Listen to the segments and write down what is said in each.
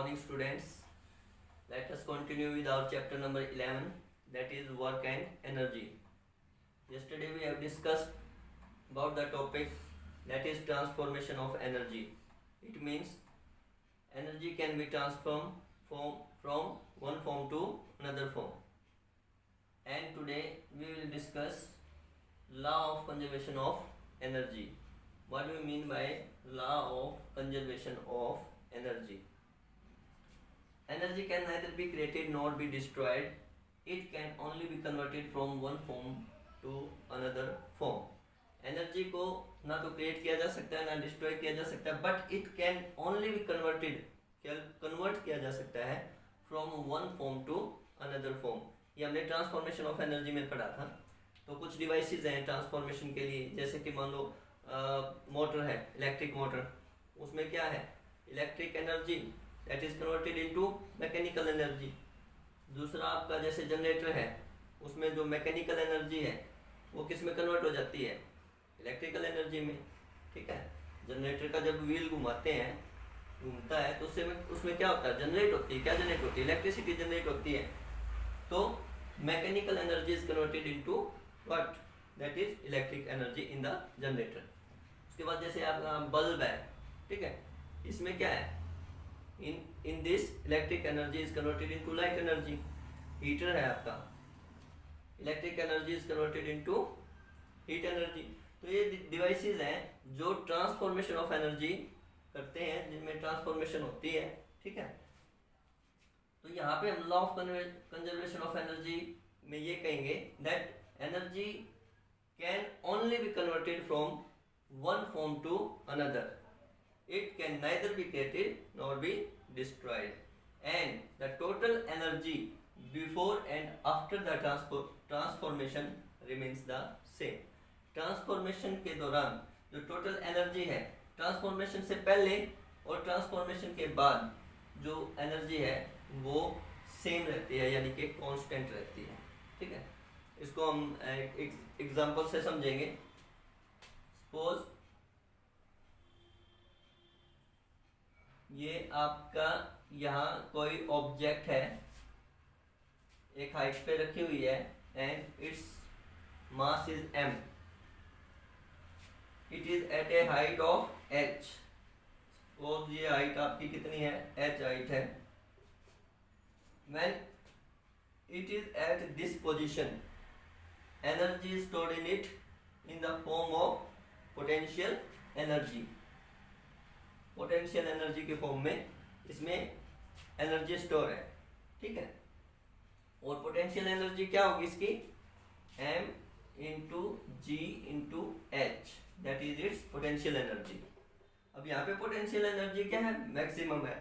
morning, students. Let us continue with our chapter number 11, that is work and energy. Yesterday we have discussed about the topic that is transformation of energy. It means energy can be transformed from one form to another form. And today we will discuss law of conservation of energy. What do we mean by law of conservation of energy? Energy can neither be created nor be destroyed. It can only be converted from one form to another form. Energy को ना तो create किया जा सकता है ना destroy किया जा सकता है, but it can only be convert किया जा सकता है from one form to another form. ये हमने ट्रांसफॉर्मेशन ऑफ एनर्जी में पढ़ा था. तो कुछ डिवाइसेस हैं ट्रांसफॉर्मेशन के लिए, जैसे कि मान लो मोटर है, इलेक्ट्रिक मोटर. उसमें क्या है, electric energy that is converted into mechanical energy. दूसरा आपका जैसे जनरेटर है, उसमें जो मैकेनिकल एनर्जी है वो किस में कन्वर्ट हो जाती है, इलेक्ट्रिकल एनर्जी में. ठीक है, जनरेटर का जब व्हील घूमता है तो उसमें क्या होता है, जनरेट होती है. क्या जनरेट होती है, इलेक्ट्रिसिटी जनरेट होती है. तो mechanical energy is converted into what, that is electric energy in the generator. उसके बाद जैसे आपका बल्ब है, ठीक है, इसमें क्या है, in this electric energy is converted into light energy. Heater है आपका, electric energy is converted into heat energy. तो ये डिवाइसेस हैं जो ट्रांसफॉर्मेशन ऑफ एनर्जी करते हैं, जिनमें ट्रांसफॉर्मेशन होती है. ठीक है, तो यहाँ पे हम law of conservation of energy में ये कहेंगे that energy can only be converted from one form to another. It can neither be created nor be destroyed, and the total energy before and after the transformation remains the same. Transformation के दौरान जो total energy है, transformation से पहले और transformation के बाद जो एनर्जी है वो सेम रहती है, यानी कि कांस्टेंट रहती है. ठीक है, इसको हम एक एग्जांपल से समझेंगे. सपोज ये आपका यहाँ कोई ऑब्जेक्ट है, एक हाइट पे रखी हुई है, and its mass is m. It is at a height of h. Suppose ये हाइट आपकी कितनी है, h हाइट है. When it is at this position, energy is stored in it in the form of potential energy. Potential energy के form में इसमें energy store है. ठीक है, और पोटेंशियल एनर्जी क्या होगी इसकी, m into g into h, that is its potential energy. अब यहाँ पे पोटेंशियल एनर्जी क्या है, मैक्सिमम है.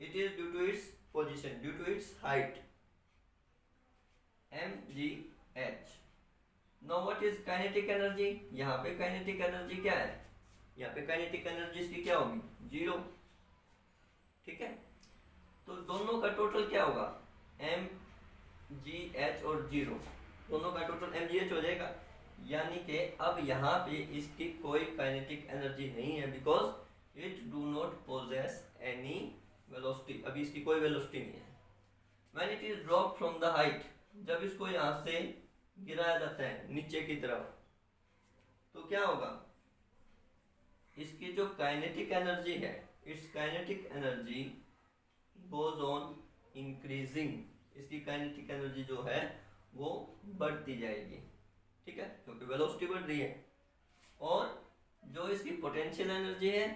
It is due to its position, due to its height, m g h. Now what is kinetic energy. यहाँ पे kinetic energy क्या है, यहाँ पे काइनेटिक एनर्जी इसकी क्या होगी, जीरो. ठीक है, तो दोनों का टोटल क्या होगा, एम जी एच और जीरो, दोनों का टोटल एम जी एच हो जाएगा. यानी कि अब यहाँ पे इसकी कोई काइनेटिक एनर्जी नहीं है, because it do not possess any velocity. अभी इसकी कोई वेलोसिटी नहीं है. When it is drop from the height, जब इसको यहाँ से गिराया जाता है नीचे की तरफ, तो क्या होगा, इसकी जो काइनेटिक एनर्जी है, it's kinetic energy goes on increasing. इसकी काइनेटिक एनर्जी जो है वो बढ़ती जाएगी. ठीक है, क्योंकि वेलोसिटी बढ़ रही है. और जो इसकी पोटेंशियल एनर्जी है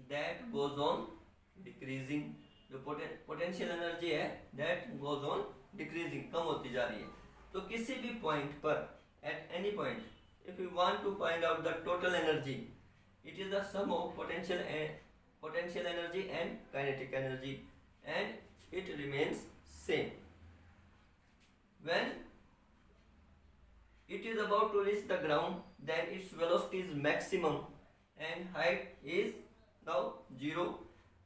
दैट गोज ऑन डिक्रीजिंग. जो पोटेंशियल एनर्जी है दैट गोज ऑन डिक्रीजिंग, कम होती जा रही है. तो किसी भी पॉइंट पर, at any point, if you want to find out the total energy, it is the sum of potential energy and kinetic energy, and it remains same. When it is about to reach the ground, then its velocity is maximum and height is now zero.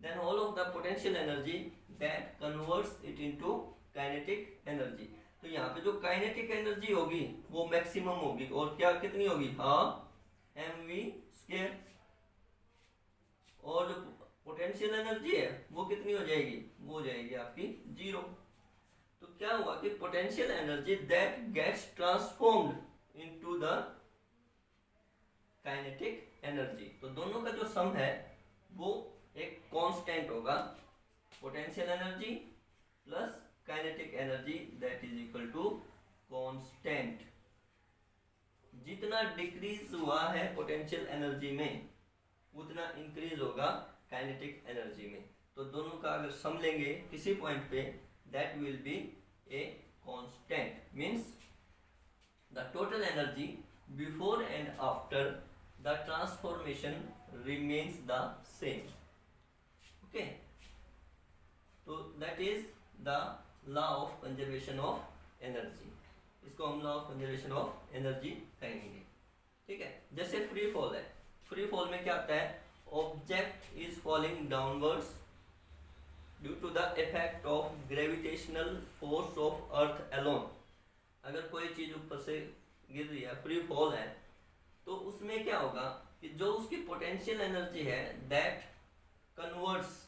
Then all of the potential energy that converts it into kinetic energy. तो यहाँ पे जो kinetic energy होगी वो maximum होगी, और क्या कितनी होगी, हाँ mv स्क्वायर. और जो पोटेंशियल एनर्जी है वो कितनी हो जाएगी, वो हो जाएगी आपकी 0। तो क्या हुआ कि potential energy that gets transformed into the kinetic energy. तो दोनों का जो सम है वो एक कांस्टेंट होगा, potential energy plus kinetic energy that is equal to constant. जितना डिक्रीज हुआ है पोटेंशियल एनर्जी में उतना इंक्रीज होगा काइनेटिक एनर्जी में। तो दोनों का अगर सम लेंगे किसी पॉइंट पे that will be a constant, means the total energy before and after the transformation remains the same. Okay, तो that is the law of conservation of energy. इसको हम law of conservation of energy कहेंगे। ठीक है, जैसे free fall है, free fall में क्या आता है, object is falling downwards due to the effect of gravitational force of earth alone. अगर कोई चीज ऊपर से गिर रही है, फ्री फॉल है, तो उसमें क्या होगा कि जो उसकी पोटेंशियल एनर्जी है that converts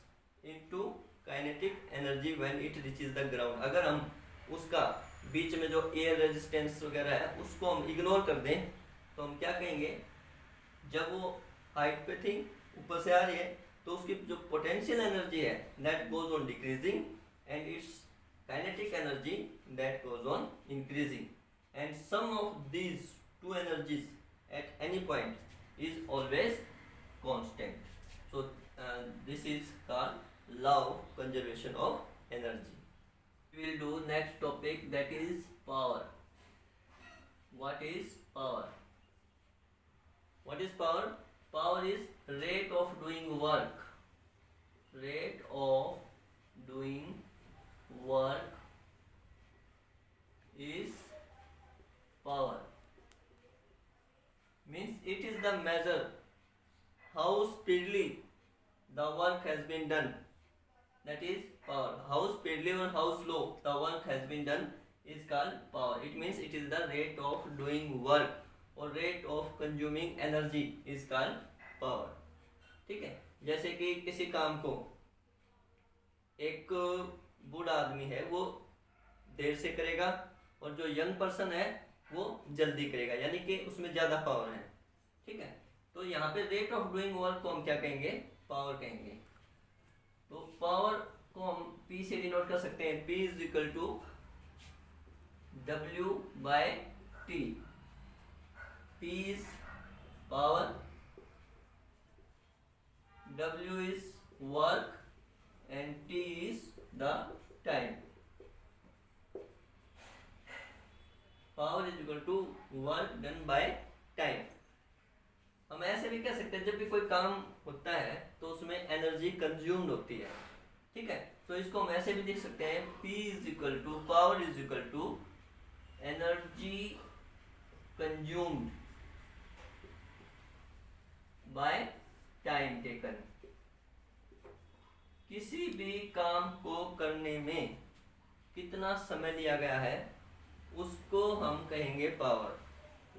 into kinetic energy when it reaches the ground. अगर हम उसका बीच में जो एयर रेजिस्टेंस वगैरह है उसको हम इग्नोर कर दें तो हम क्या कहेंगे, जब वो हाइट पे थी ऊपर से आ रही है तो उसकी जो पोटेंशियल एनर्जी है that goes on decreasing and its kinetic energy that goes on increasing, and sum of these two energies at any point is always constant. So this is called law of conservation of energy. We will do next topic, that is power. What is power? What is power? Power is rate of doing work. Rate of doing work is power. Means it is the measure how speedily the work has been done. That is power. How speedily or how slow the work has been done is called power. It means it is the rate of doing work or rate of consuming energy is called power. ठीक है, जैसे कि किसी काम को एक बूढ़ा आदमी है वो देर से करेगा और जो यंग पर्सन है वो जल्दी करेगा, यानी कि उसमें ज़्यादा पावर है। ठीक है, तो यहाँ पे रेट ऑफ डूइंग वर्क को हम क्या कहेंगे, पावर कहेंगे। तो पावर को हम P से डिनोट कर सकते हैं, P is equal to W by T। P is power, W is work and T is the time. Power is equal to work done by time. हम ऐसे भी कह सकते हैं जब भी कोई काम होता है तो उसमें एनर्जी कंज्यूम्ड होती है। ठीक है, तो इसको हम ऐसे भी देख सकते हैं, P is equal to power is equal to energy consumed by time taken. किसी भी काम को करने में कितना समय लिया गया है उसको हम कहेंगे power,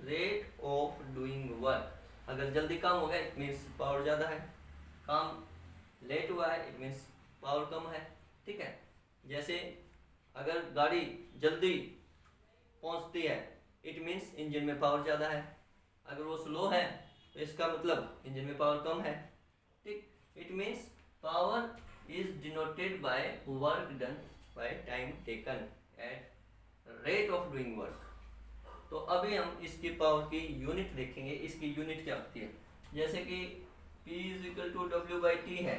rate of doing work. अगर जल्दी काम हो गया इट मीन्स पावर ज़्यादा है, काम लेट हुआ है इट मीन्स पावर कम है। ठीक है, जैसे अगर गाड़ी जल्दी पहुंचती है इट मीन्स इंजन में पावर ज़्यादा है, अगर वो स्लो है तो इसका मतलब इंजन में पावर कम है। ठीक, it means power is denoted by work done by time taken at rate of doing work. तो अभी हम इसकी पावर की यूनिट देखेंगे, इसकी यूनिट क्या होती है। जैसे कि P is equal to W by T है,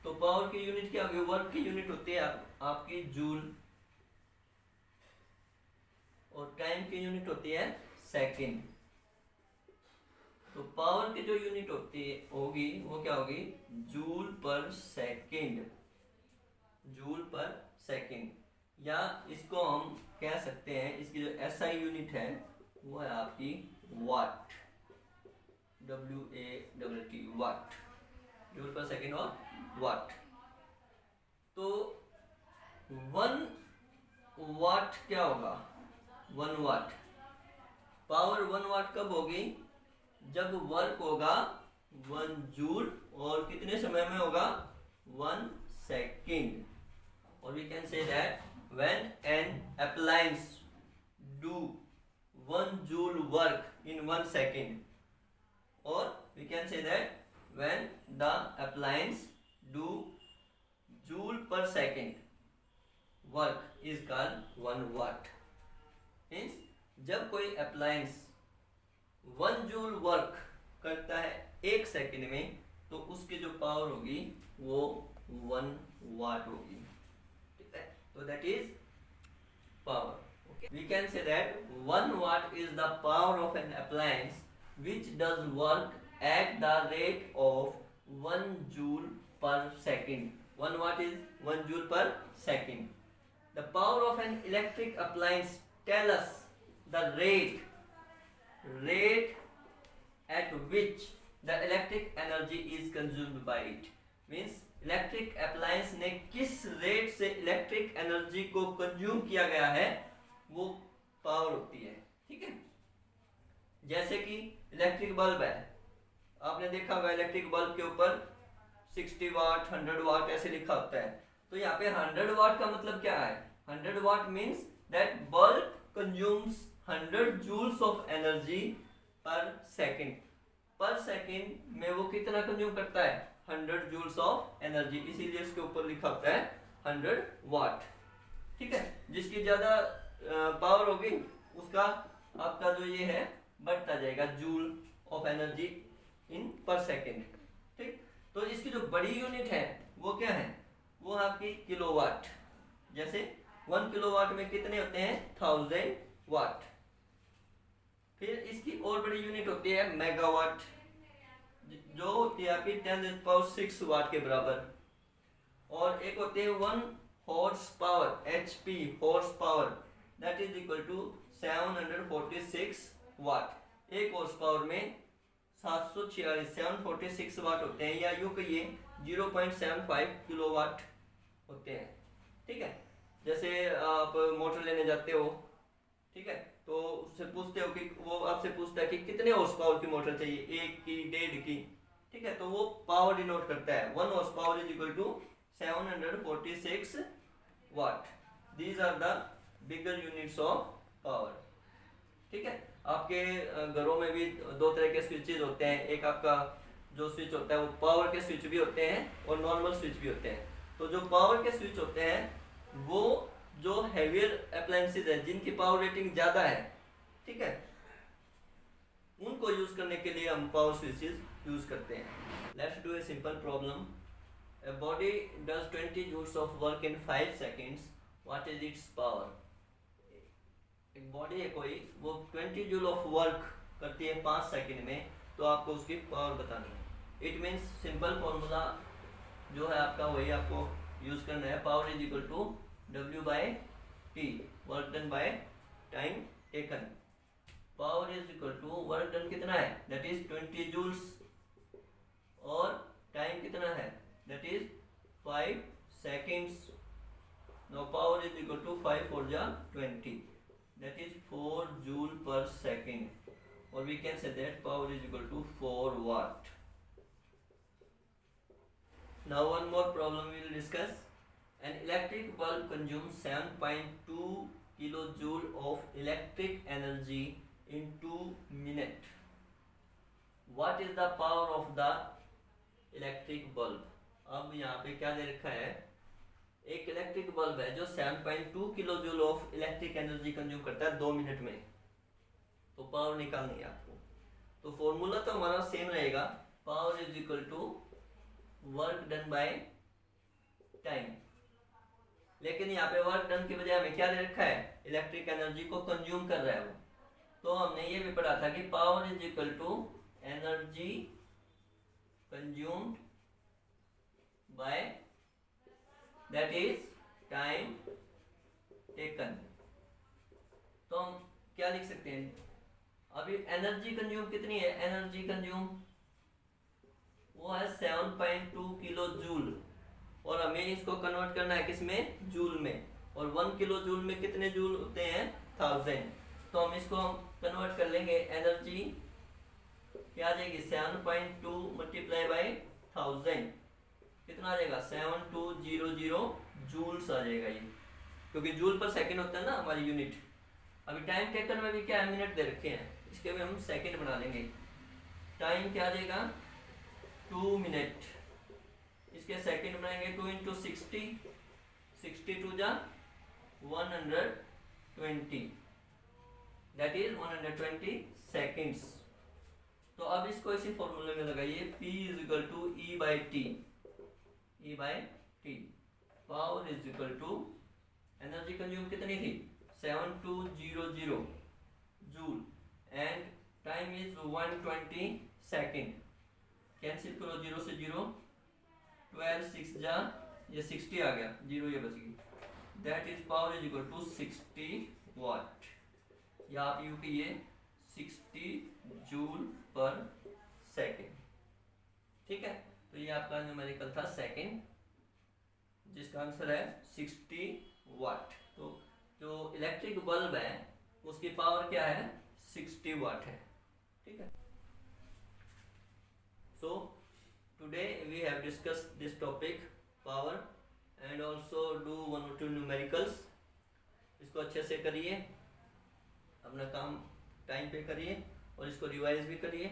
तो पावर की यूनिट क्या होगी, वर्क की यूनिट होती है आपकी जूल, और टाइम की यूनिट होती है सेकंड। तो पावर की जो यूनिट होगी वो क्या होगी, जूल पर सेकंड, जूल पर सेकंड। या इसको हम कह सकते हैं, इसकी जो SI यूनिट है वो है आपकी वाट, WAT, वाट, जूल पर सेकंड और वाट। तो 1 वाट क्या होगा, 1 वाट। पावर 1 वाट कब होगी, जब वर्क होगा 1 जूल और कितने समय में होगा 1 सेकेंड। और we can say that when an appliance do 1 joule work in 1 second, or we can say that when the appliance do joule per second work is called 1 watt। Means जब कोई appliance 1 joule work करता है 1 second में तो उसकी जो power होगी वो 1 वाट होगी। ठीक है, तो that is power. We can say that 1 watt is the power of an appliance which does work at the rate of 1 joule per second. 1 watt is 1 joule per second. The power of an electric appliance tell us the rate at which the electric energy is consumed by it. Means electric appliance ने किस rate से electric energy को consume किया गया है वो power होती है। ठीक है, जैसे कि इलेक्ट्रिक बल्ब है, आपने देखा होगा इलेक्ट्रिक बल्ब के ऊपर 60 वाट 100 वाट ऐसे लिखा होता है। तो यहाँ पे 100 वाट का मतलब क्या है? 100 watt means that bulb consumes 100 joules of energy per second. Per second में वो कितना कंज्यूम करता है? 100 जूल्स ऑफ एनर्जी, इसीलिए इसके ऊपर लिखा होता है 100 वाट। ठीक है, जिसकी ज्यादा पावर होगी उसका आपका जो ये है बढ़ता जाएगा जूल ऑफ एनर्जी इन पर सेकेंड। ठीक, तो इसकी जो बड़ी यूनिट है वो क्या है? वो आपकी किलोवाट। जैसे 1 किलोवाट में कितने होते हैं? 1000 वाट। फिर इसकी और बड़ी यूनिट होती है मेगावाट, जो होती है आपकी 10⁶ वाट के बराबर। और एक होती है 1 horse power, HP horse power, that is equal to 746 watt. एक हॉर्स पावर में 746 वाट होते हैं, या यूं कहिए 0.75 किलोवाट होते हैं। ठीक है, जैसे आप मोटर लेने जाते हो, ठीक है, तो उससे पूछते हो कि वो आपसे पूछता है कि कितने हॉर्स पावर की मोटर चाहिए, 1 की 1.5 की। ठीक है, तो वो पावर डिनोट करता है। 1 horse power is equal to 746 watt. These are the bigger units of power. ठीक है, आपके घरों में भी 2 तरह के स्विचेज होते हैं। एक आपका जो स्विच होता है वो पावर के स्विच भी होते हैं और नॉर्मल स्विच भी होते हैं। तो जो पावर के स्विच होते हैं वो जो हेवियर अप्लायंसेज है जिनकी पावर रेटिंग ज्यादा है, ठीक है, उनको यूज करने के लिए हम पावर स्विचेस यूज करते हैं। Let's do a simple problem. A body does 20 joules of work in 5 seconds. What is its power? एक बॉडी है कोई, वो 20 जूल ऑफ वर्क करती है 5 सेकंड में, तो आपको उसकी पावर बतानी है। इट मीन्स सिंपल फॉर्मूला जो है आपका वही आपको यूज करना है। Power is equal to W/T, work done by time taken. Power is equal to work done कितना है? दैट इज 20 जूल्स, और टाइम कितना है? That is 5 seconds. Now power is equal to 5 4 ja 20. That is 4 joule per second. Or we can say that power is equal to 4 watt. Now one more problem we will discuss. An electric bulb consumes 7.2 kilojoule of electric energy in 2 minutes. What is the power of the electric bulb? अब यहाँ पे क्या दे रखा है? एक electric bulb है जो 7.2 kilo joule of electric energy consume करता है 2 मिनट में। तो पावर निकालनी है आपको। तो फॉर्मूला तो हमारा सेम रहेगा, power is equal to work done by time. लेकिन यहाँ पे वर्क डन की बजाय हमें क्या दे रखा है? इलेक्ट्रिक एनर्जी को कंज्यूम कर रहा है वो। तो हमने ये भी पढ़ा था कि power is equal to energy consumed by that is time taken। तो हम क्या लिख सकते हैं? अभी एनर्जी कंज्यूम कितनी है? एनर्जी कंज्यूम वो है 7.2 किलो जूल, और हमें इसको कन्वर्ट करना है किसमें? जूल में। और 1 किलो जूल में कितने जूल होते हैं? 1000। तो हम इसको कन्वर्ट कर लेंगे एनर्जी क्या आ जाएगी 7.2 मल्टीप्लाई बाई 1000 कितना आ जाएगा 7200 जूल्स आ जाएगा ये, क्योंकि जूल पर सेकंड होता है ना हमारी यूनिट। अभी टाइम टेकन में भी क्या है मिनट दे रखे हैं, इसके भी हम सेकंड बना लेंगे। टाइम क्या आ जाएगा 2 मिनट, इसके सेकंड बनाएंगे 2 इंटू 60, 62 जा 120, दैट इज 120 सेकेंड्स। तो अब इसको इसी फॉर्मूले में लगाइए, P is equal to E by T, E by T. Power is equal to energy consume कितनी थी 7200 joule and time is 120 second. Cancel करो 0 से 0, 12 6 जा ये 60 आ गया, 0 ये बच गई, that is power is equal to 60 watt, या आप यूं कीजिए 60 जूल पर सेकेंड। ठीक है, तो ये आपका न्यूमेरिकल था सेकेंड, जिसका आंसर है 60 वाट। तो जो इलेक्ट्रिक बल्ब है उसकी पावर क्या है 60 वाट है। ठीक है, so today we have discussed this topic power and also do 1 or 2 numericals. इसको अच्छे से करिए, अपना काम टाइम पे करिए और इसको रिवाइज भी करिए।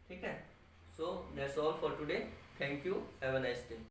ठीक है, so that's all for today, thank you, have a nice day.